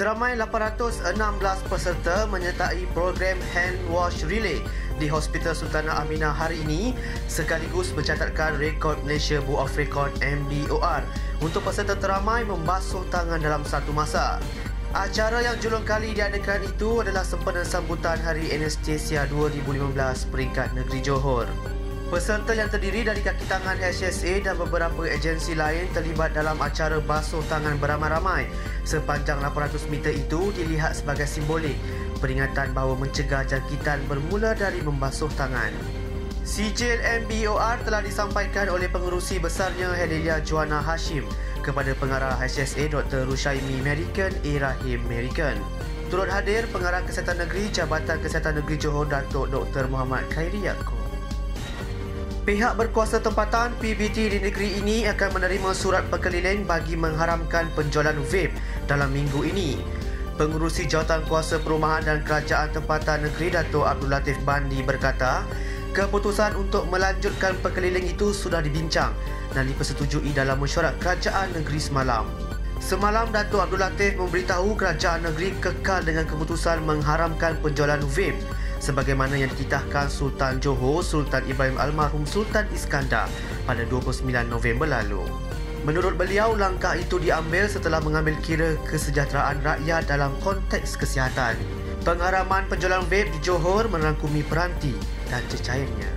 Seramai 816 peserta menyertai program Hand Wash Relay di Hospital Sultanah Aminah hari ini sekaligus mencatatkan rekod Malaysia Book of Record MBOR untuk peserta teramai membasuh tangan dalam satu masa. Acara yang julung kali diadakan itu adalah sempena sambutan Hari Anestesia 2015 peringkat negeri Johor. Peserta yang terdiri dari kaki tangan HSA dan beberapa agensi lain terlibat dalam acara basuh tangan beramai-ramai sepanjang 800 meter itu dilihat sebagai simbolik peringatan bahawa mencegah jangkitan bermula dari membasuh tangan. Sijil MBOR telah disampaikan oleh pengerusi besarnya Helilia Joanna Hashim kepada pengarah HSA Dr. Rushaimi American A. Rahim American. Turut hadir pengarah Kesihatan Negeri Jabatan Kesihatan Negeri Johor Datuk Dr. Muhammad Khairi Yaakob. Pihak berkuasa tempatan PBT di negeri ini akan menerima surat perkeliling bagi mengharamkan penjualan vape dalam minggu ini. Pengurusi Jawatan Kuasa Perumahan dan Kerajaan Tempatan Negeri Datuk Abdul Latif Bandi berkata, keputusan untuk melanjutkan perkeliling itu sudah dibincang dan dipersetujui dalam mesyuarat Kerajaan Negeri semalam. Semalam, Datuk Abdul Latif memberitahu Kerajaan Negeri kekal dengan keputusan mengharamkan penjualan vape sebagaimana yang dititahkan Sultan Johor Sultan Ibrahim Almarhum Sultan Iskandar pada 29 November lalu. Menurut beliau, langkah itu diambil setelah mengambil kira kesejahteraan rakyat dalam konteks kesihatan. Pengharaman penjualan vape di Johor merangkumi peranti dan cecairnya.